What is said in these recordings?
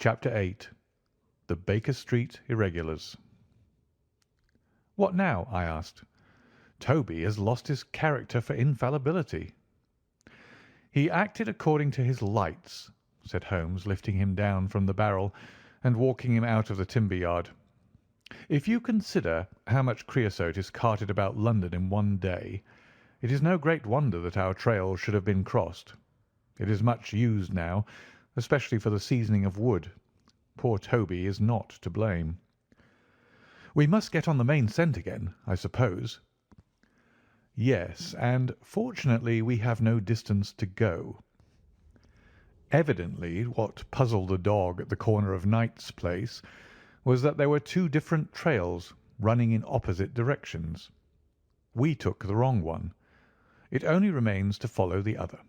Chapter 8. The Baker Street Irregulars. "What now?" I asked. "Toby has lost his character for infallibility." "He acted according to his lights," said Holmes, lifting him down from the barrel and walking him out of the timber yard. "If you consider how much creosote is carted about London in one day, it is no great wonder that our trail should have been crossed. It is much used now, especially for the seasoning of wood. Poor Toby is not to blame." "We must get on the main scent again, I suppose." "Yes, and fortunately we have no distance to go." Evidently what puzzled the dog at the corner of Knight's Place was that there were two different trails running in opposite directions. We took the wrong one. It only remains to follow the other.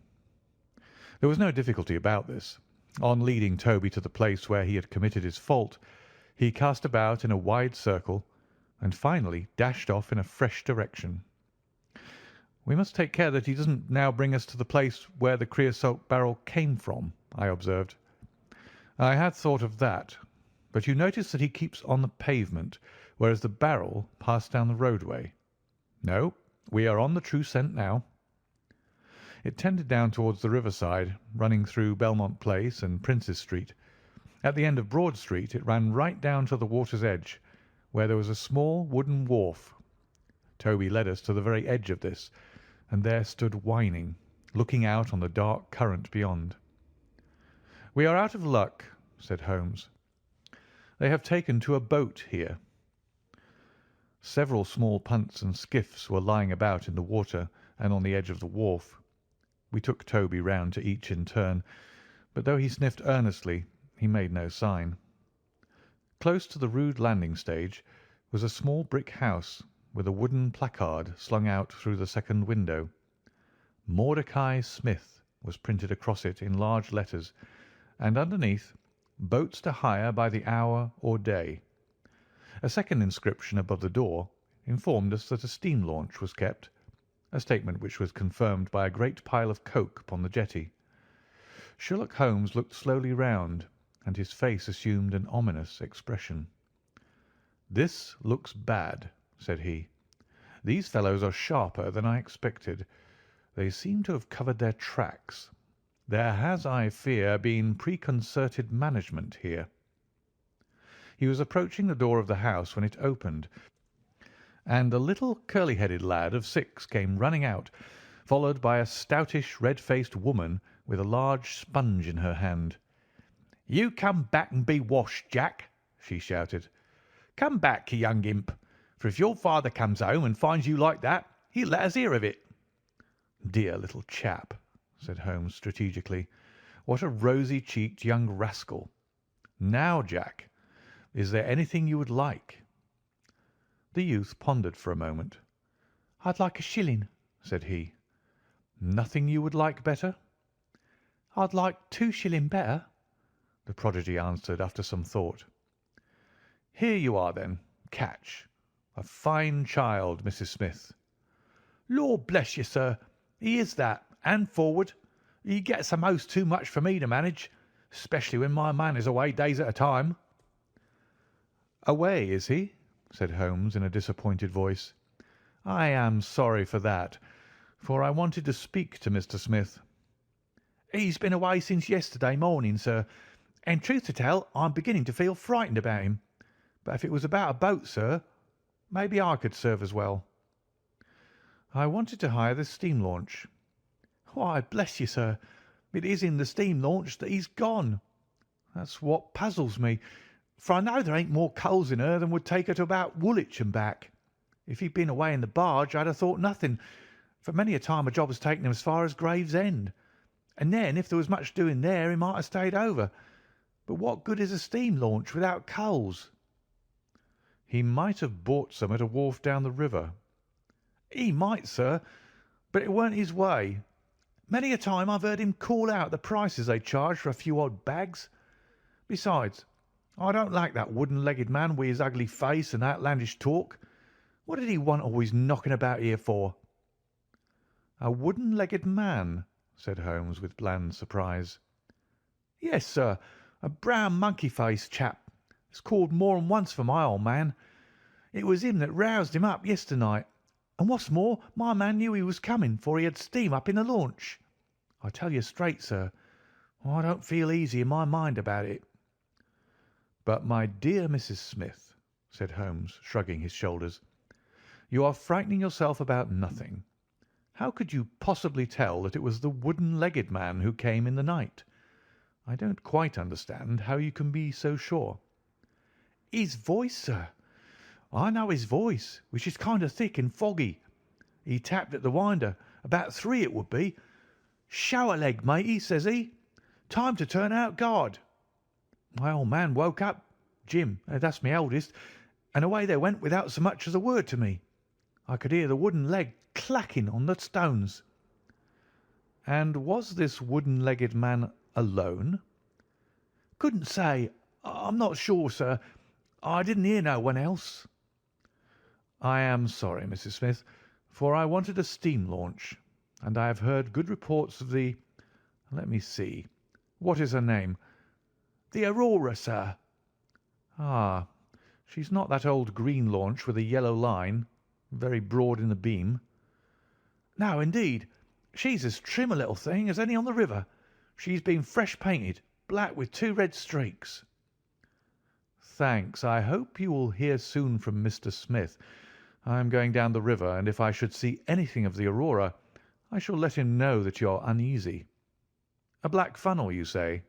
There was no difficulty about this. On leading Toby to the place where he had committed his fault, he cast about in a wide circle and finally dashed off in a fresh direction. "We must take care that he doesn't now bring us to the place where the creosote barrel came from," I observed. "I had thought of that, but you notice that he keeps on the pavement, whereas the barrel passed down the roadway. No, we are on the true scent now." It tended down towards the riverside, running through Belmont Place and Princes Street. At the end of Broad Street it ran right down to the water's edge, where there was a small wooden wharf. Toby led us to the very edge of this, and there stood whining, looking out on the dark current beyond. "We are out of luck," said Holmes. "They have taken to a boat here." Several small punts and skiffs were lying about in the water and on the edge of the wharf. We took Toby round to each in turn, but though he sniffed earnestly, he made no sign. Close to the rude landing stage was a small brick house with a wooden placard slung out through the second window. "Mordecai Smith" was printed across it in large letters, and underneath, "Boats to hire by the hour or day." A second inscription above the door informed us that a steam launch was kept, a statement which was confirmed by a great pile of coke upon the jetty. Sherlock Holmes looked slowly round, and his face assumed an ominous expression. "This looks bad," said he. "These fellows are sharper than I expected. They seem to have covered their tracks. There has, I fear, been preconcerted management here." He was approaching the door of the house when it opened, and a little curly-headed lad of 6 came running out, followed by a stoutish, red-faced woman with a large sponge in her hand. "You come back and be washed, Jack," she shouted. "Come back, you young imp, for if your father comes home and finds you like that, he'll let us hear of it." "Dear little chap," said Holmes strategically. "What a rosy-cheeked young rascal. Now, Jack, is there anything you would like?" The youth pondered for a moment. "I'd like a shilling," said he. "Nothing you would like better?" "I'd like 2 shilling better," the prodigy answered after some thought. "Here you are, then. Catch. A fine child, Mrs. Smith." "Lord bless you, sir, he is that, and forward. He gets a'most too much for me to manage, especially when my man is away days at a time." "Away, is he?" said Holmes in a disappointed voice. "I am sorry for that, for I wanted to speak to Mr. Smith." "He's been away since yesterday morning, sir, and truth to tell, I'm beginning to feel frightened about him. But if it was about a boat, sir, maybe I could serve as well." "I wanted to hire the steam launch." "Why, bless you, sir, it is in the steam launch that he's gone. That's what puzzles me, for I know there ain't more coals in her than would take her to about Woolwich and back. If he'd been away in the barge, I'd have thought nothing, for many a time a job has taken him as far as Gravesend, and then if there was much doing there he might have stayed over. But what good is a steam launch without coals?" "He might have bought some at a wharf down the river." "He might, sir, but it weren't his way. Many a time I've heard him call out the prices they charge for a few odd bags. Besides, I don't like that wooden-legged man with his ugly face and outlandish talk. What did he want always knocking about here for?" "A wooden-legged man?" said Holmes with bland surprise. "Yes, sir, A brown monkey-faced chap. It's called more than once for my old man. It was him that roused him up yesternight. And what's more, my man knew he was coming, for he had steam up in the launch. I tell you straight, sir, I don't feel easy in my mind about it." "But, my dear Mrs. Smith," said Holmes, shrugging his shoulders, "you are frightening yourself about nothing. How could you possibly tell that it was the wooden-legged man who came in the night? I don't quite understand how you can be so sure." "His voice, sir. I know his voice, which is kind of thick and foggy. He tapped at the winder, about 3 it would be. 'Show a leg, matey,' says he. 'Time to turn out guard.' My old man woke up, Jim, that's my eldest, and away they went without so much as a word to me. I could hear the wooden leg clacking on the stones." "And was this wooden-legged man alone?" "Couldn't say. I'm not sure, sir. I didn't hear no one else." "I am sorry, Mrs. Smith, for I wanted a steam launch, and I have heard good reports of the— let me see. What is her name?" "The Aurora, sir." "Ah, she's not that old green launch with a yellow line, very broad in the beam?" "No, indeed. She's as trim a little thing as any on the river. She's been fresh painted, black with 2 red streaks." "Thanks. I hope you will hear soon from Mr. Smith. I am going down the river, and if I should see anything of the Aurora, I shall let him know that you are uneasy. A black funnel, you say?"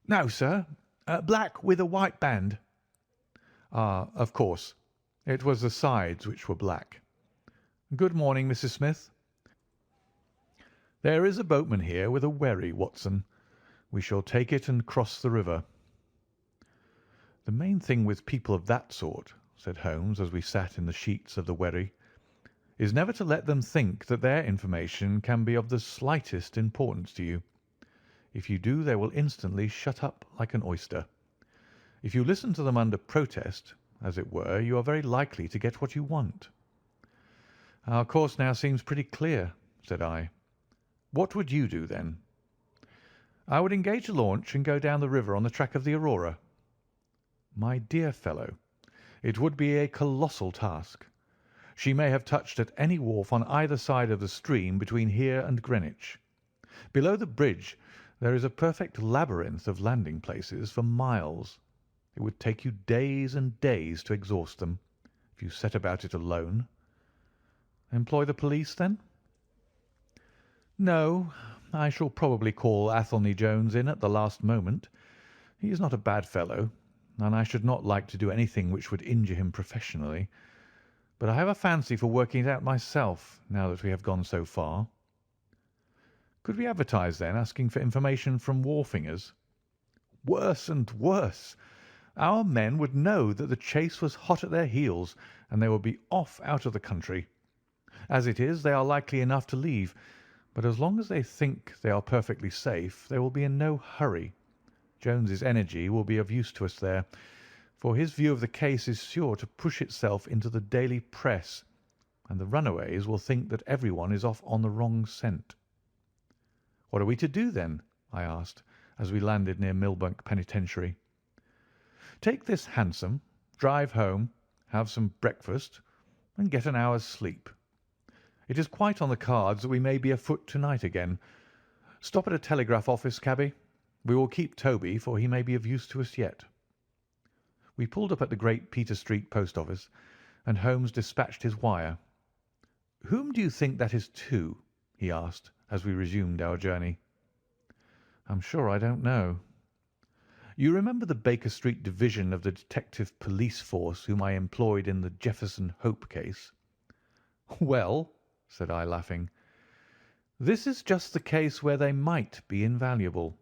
"No, sir. Black with a white band." "Ah, of course. It was the sides which were black. Good morning, Mrs. Smith. There is a boatman here with a wherry, Watson. We shall take it and cross the river." "The main thing with people of that sort," said Holmes, as we sat in the sheets of the wherry, "is never to let them think that their information can be of the slightest importance to you. If you do, they will instantly shut up like an oyster. If you listen to them under protest, as it were, you are very likely to get what you want." "Our course now seems pretty clear," said I. "What would you do, then?" "I would engage a launch and go down the river on the track of the Aurora." "My dear fellow, it would be a colossal task. She may have touched at any wharf on either side of the stream between here and Greenwich. Below the bridge there is a perfect labyrinth of landing places for miles. It would take you days and days to exhaust them, if you set about it alone." "Employ the police, then?" "No. I shall probably call Athelney Jones in at the last moment. He is not a bad fellow, and I should not like to do anything which would injure him professionally. But I have a fancy for working it out myself, now that we have gone so far." "Could we advertise, then, asking for information from wharfingers?" "Worse and worse. Our men would know that the chase was hot at their heels, and they would be off out of the country. As it is, they are likely enough to leave, but as long as they think they are perfectly safe, they will be in no hurry. Jones's energy will be of use to us there, for his view of the case is sure to push itself into the daily press, and the runaways will think that everyone is off on the wrong scent." "What are we to do, then?" I asked, as we landed near Millbank Penitentiary. "Take this hansom, drive home, have some breakfast, and get an hour's sleep. It is quite on the cards that we may be afoot to-night again. Stop at a telegraph office, cabby. We will keep Toby, for he may be of use to us yet." We pulled up at the Great Peter Street post office, and Holmes dispatched his wire. "Whom do you think that is to?" he asked, as we resumed our journey. "I'm sure I don't know." "You remember the Baker Street division of the detective police force whom I employed in the Jefferson Hope case?" "Well," said I, laughing, "this is just the case where they might be invaluable.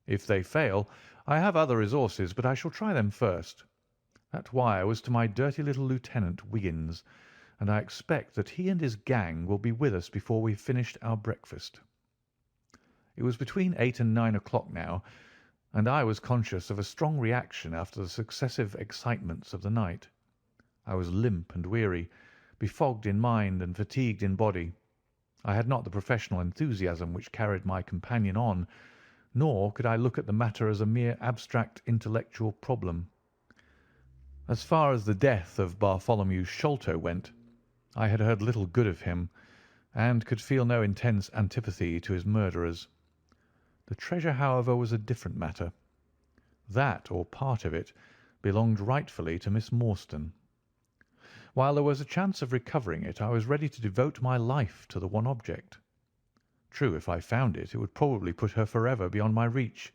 If they fail, I have other resources, but I shall try them first. That wire was to my dirty little Lieutenant Wiggins, and I expect that he and his gang will be with us before we have finished our breakfast." It was between 8 and 9 o'clock now, and I was conscious of a strong reaction after the successive excitements of the night. I was limp and weary, befogged in mind and fatigued in body. I had not the professional enthusiasm which carried my companion on, nor could I look at the matter as a mere abstract intellectual problem. As far as the death of Bartholomew Sholto went, I had heard little good of him, and could feel no intense antipathy to his murderers. The treasure, however, was a different matter. That, or part of it, belonged rightfully to Miss Morstan. While there was a chance of recovering it, I was ready to devote my life to the one object. True, if I found it, it would probably put her forever beyond my reach.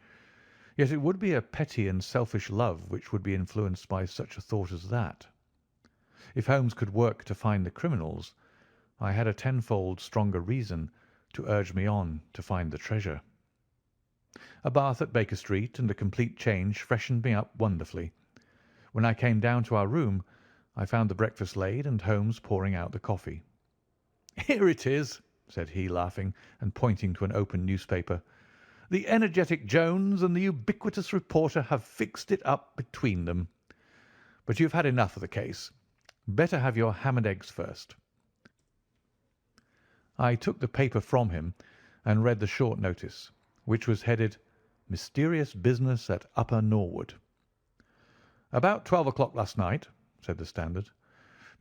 Yet it would be a petty and selfish love which would be influenced by such a thought as that. If Holmes could work to find the criminals, I had a tenfold stronger reason to urge me on to find the treasure. A bath at Baker Street and a complete change freshened me up wonderfully. When I came down to our room, I found the breakfast laid and Holmes pouring out the coffee. "Here it is," said he, laughing, and pointing to an open newspaper. "The energetic Jones and the ubiquitous reporter have fixed it up between them. But you've had enough of the case. Better have your ham and eggs first." I took the paper from him and read the short notice, which was headed "Mysterious Business at Upper Norwood." "About 12 o'clock last night," said the Standard,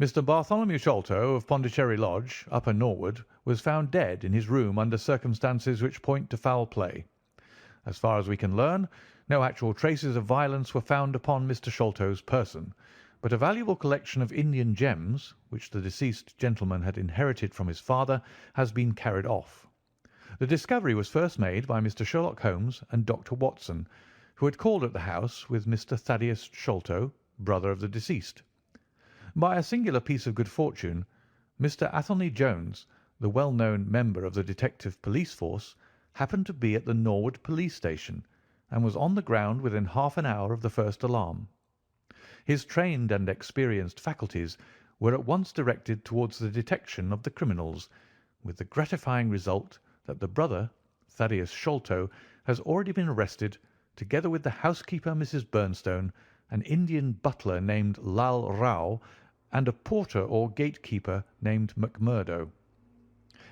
"Mr. Bartholomew Sholto of Pondicherry Lodge, Upper Norwood, was found dead in his room under circumstances which point to foul play. As far as we can learn, no actual traces of violence were found upon Mr. Sholto's person, but a valuable collection of Indian gems, which the deceased gentleman had inherited from his father, has been carried off. The discovery was first made by Mr. Sherlock Holmes and Dr. Watson, who had called at the house with Mr. Thaddeus Sholto, brother of the deceased. By a singular piece of good fortune, Mr. Athelney Jones, the well-known member of the detective police force, happened to be at the Norwood police station, and was on the ground within half an hour of the first alarm. His trained and experienced faculties were at once directed towards the detection of the criminals, with the gratifying result that the brother, Thaddeus Sholto, has already been arrested, together with the housekeeper, Mrs. Bernstone, an Indian butler named Lal Rao, and a porter or gatekeeper named McMurdo.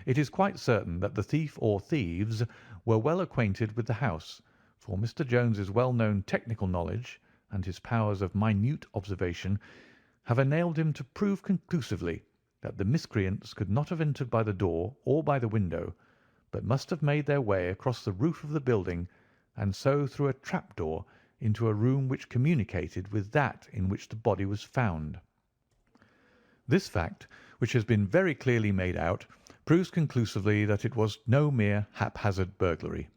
It is quite certain that the thief or thieves were well acquainted with the house, for Mr. Jones's well-known technical knowledge and his powers of minute observation have enabled him to prove conclusively that the miscreants could not have entered by the door or by the window, but must have made their way across the roof of the building, and so through a trap-door into a room which communicated with that in which the body was found. This fact, which has been very clearly made out, proves conclusively that it was no mere haphazard burglary.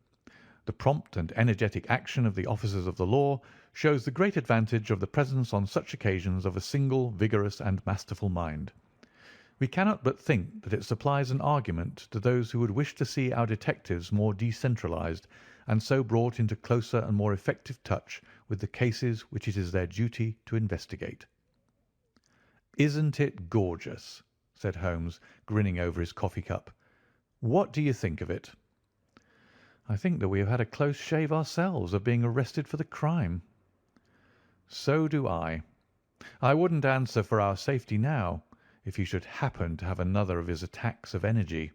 The prompt and energetic action of the officers of the law shows the great advantage of the presence on such occasions of a single, vigorous, and masterful mind. We cannot but think that it supplies an argument to those who would wish to see our detectives more decentralized, and so brought into closer and more effective touch with the cases which it is their duty to investigate. "Isn't it gorgeous?" said Holmes, grinning over his coffee cup. "What do you think of it?" "I think that we have had a close shave ourselves of being arrested for the crime." "So do I. I wouldn't answer for our safety now, if he should happen to have another of his attacks of energy."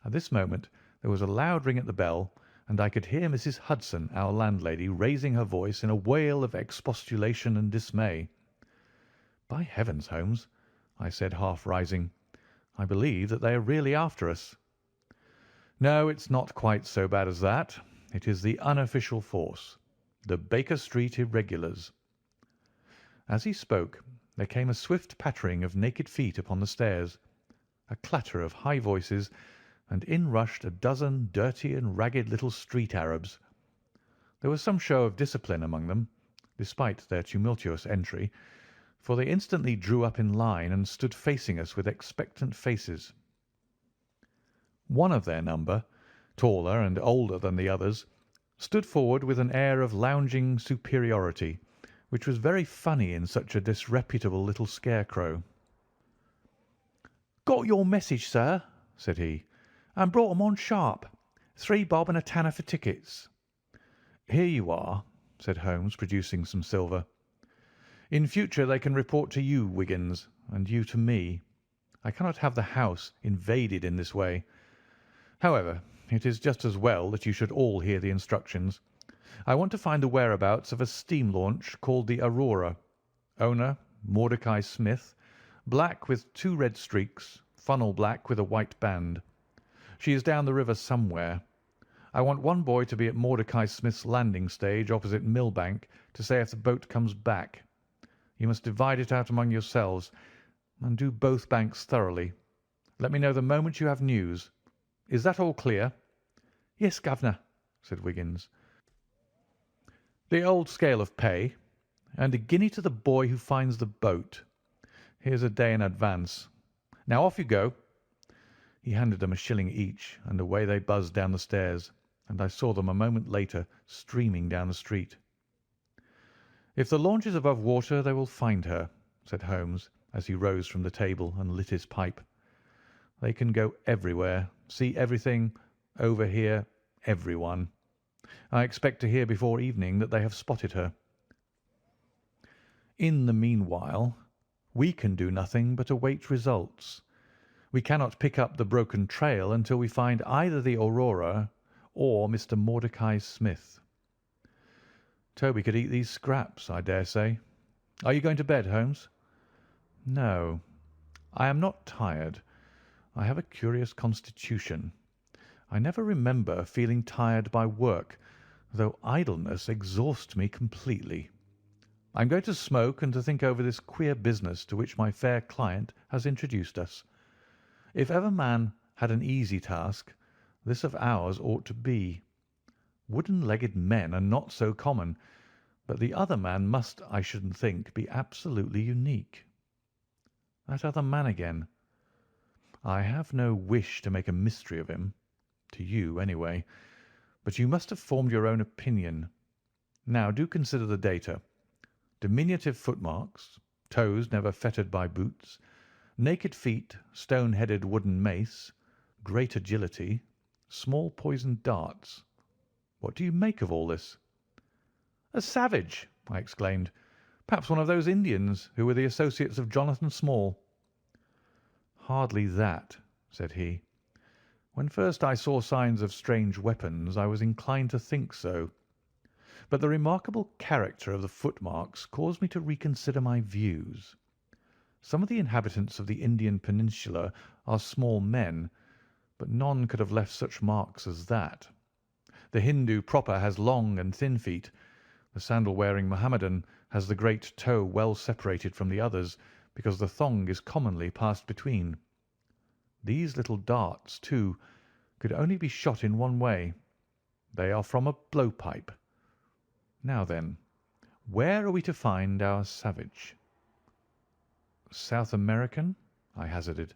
At this moment there was a loud ring at the bell, and I could hear Mrs. Hudson, our landlady, raising her voice in a wail of expostulation and dismay. "By heavens, Holmes," I said, half rising, "I believe that they are really after us." "No, it's not quite so bad as that. It is the unofficial force, the Baker Street irregulars." As he spoke, there came a swift pattering of naked feet upon the stairs, a clatter of high voices, and in rushed a dozen dirty and ragged little street Arabs. There was some show of discipline among them, despite their tumultuous entry, for they instantly drew up in line and stood facing us with expectant faces. One of their number, taller and older than the others, stood forward with an air of lounging superiority, which was very funny in such a disreputable little scarecrow. "Got your message, sir," said he, "and brought 'em on sharp. 3 bob and a tanner for tickets." "Here you are," said Holmes, producing some silver. "In future they can report to you, Wiggins, and you to me. I cannot have the house invaded in this way. However, It is just as well that you should all hear the instructions. I want to find the whereabouts of a steam launch called the Aurora. Owner, Mordecai Smith, black with 2 red streaks, funnel black with a white band. She is down the river somewhere. I want one boy to be at Mordecai Smith's landing stage opposite Millbank to say if the boat comes back. You must divide it out among yourselves, and do both banks thoroughly. Let me know the moment you have news. Is that all clear?" "Yes, governor," said Wiggins. "The old scale of pay, and a guinea to the boy who finds the boat. Here's a day in advance. Now off you go." He handed them a shilling each, and away they buzzed down the stairs, and I saw them a moment later streaming down the street. "If the launch is above water they will find her," said Holmes, as he rose from the table and lit his pipe. "They can go everywhere, see everything, overhear everyone. I expect to hear before evening that they have spotted her. In the meanwhile, we can do nothing but await results. We cannot pick up the broken trail until we find either the Aurora or Mr. Mordecai Smith. Toby could eat these scraps, I dare say. Are you going to bed, Holmes?" "No, I am not tired. I have a curious constitution. I never remember feeling tired by work, though idleness exhausts me completely. I am going to smoke and to think over this queer business to which my fair client has introduced us. If ever man had an easy task, this of ours ought to be. Wooden-legged men are not so common, but the other man must, I shouldn't think, be absolutely unique. That other man again. I have no wish to make a mystery of him, to you anyway, but you must have formed your own opinion. Now do consider the data. Diminutive footmarks, toes never fettered by boots, naked feet, stone-headed wooden mace, great agility, small poisoned darts. What do you make of all this?" "A savage!" I exclaimed. "Perhaps one of those Indians who were the associates of Jonathan Small." "Hardly that," said he. "When first I saw signs of strange weapons I was inclined to think so. But the remarkable character of the footmarks caused me to reconsider my views. Some of the inhabitants of the Indian peninsula are small men, but none could have left such marks as that. The Hindu proper has long and thin feet. The sandal-wearing Mohammedan has the great toe well separated from the others, because the thong is commonly passed between. These little darts, too, could only be shot in one way. They are from a blowpipe. Now then, where are we to find our savage?" "South American?" I hazarded.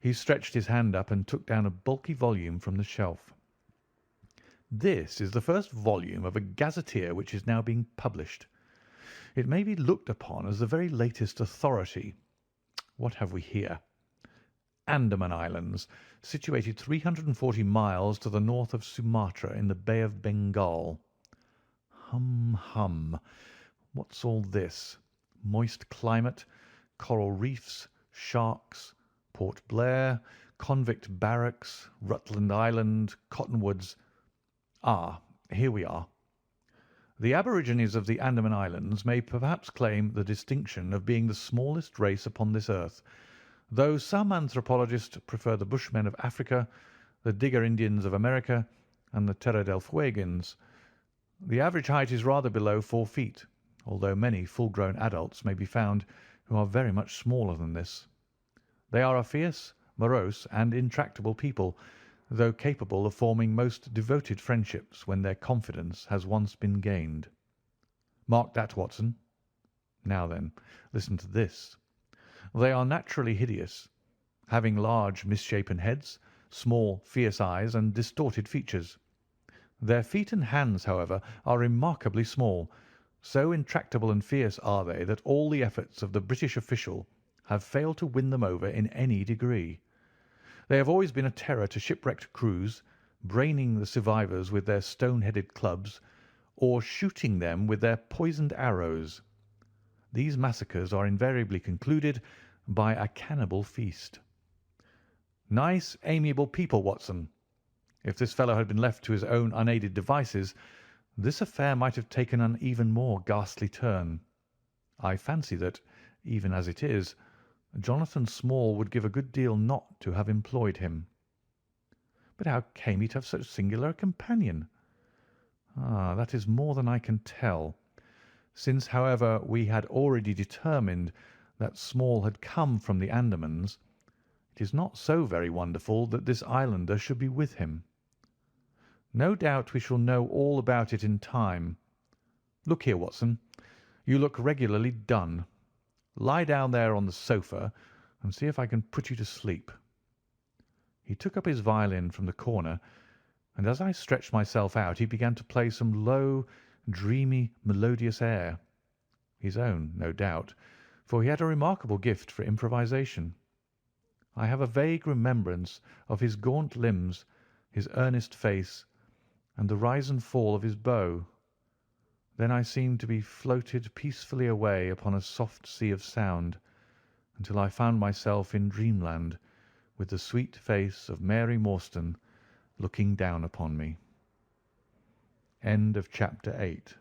He stretched his hand up and took down a bulky volume from the shelf. "This is the first volume of a gazetteer which is now being published. It may be looked upon as the very latest authority. What have we here? Andaman Islands, situated 340 miles to the north of Sumatra in the Bay of Bengal. Hum. What's all this? Moist climate, coral reefs, sharks, Port Blair, convict barracks, Rutland Island, cottonwoods. Ah, here we are. The aborigines of the Andaman Islands may perhaps claim the distinction of being the smallest race upon this earth, though some anthropologists prefer the Bushmen of Africa, the Digger Indians of America, and the Terra del Fuegians. The average height is rather below 4 feet, although many full-grown adults may be found who are very much smaller than this. They are a fierce, morose, and intractable people, though capable of forming most devoted friendships when their confidence has once been gained. Mark that, Watson. Now then, listen to this. They are naturally hideous, having large misshapen heads, small fierce eyes, and distorted features. Their feet and hands, however, are remarkably small. So intractable and fierce are they that all the efforts of the British official have failed to win them over in any degree. They have always been a terror to shipwrecked crews, braining the survivors with their stone-headed clubs, or shooting them with their poisoned arrows. These massacres are invariably concluded by a cannibal feast. Nice, amiable people, Watson. If this fellow had been left to his own unaided devices, this affair might have taken an even more ghastly turn. I fancy that, even as it is, Jonathan Small would give a good deal not to have employed him. But how came he to have such singular a companion? Ah, that is more than I can tell. Since, however, we had already determined that Small had come from the Andamans, it is not so very wonderful that this islander should be with him. No doubt we shall know all about it in time. Look here, Watson, you look regularly done. Lie down there on the sofa and see if I can put you to sleep." He took up his violin from the corner, and as I stretched myself out he began to play some low, dreamy, melodious air. His own, no doubt, for he had a remarkable gift for improvisation. I have a vague remembrance of his gaunt limbs, his earnest face, and the rise and fall of his bow. Then I seemed to be floated peacefully away upon a soft sea of sound, until I found myself in dreamland, with the sweet face of Mary Morstan looking down upon me. End of chapter 8.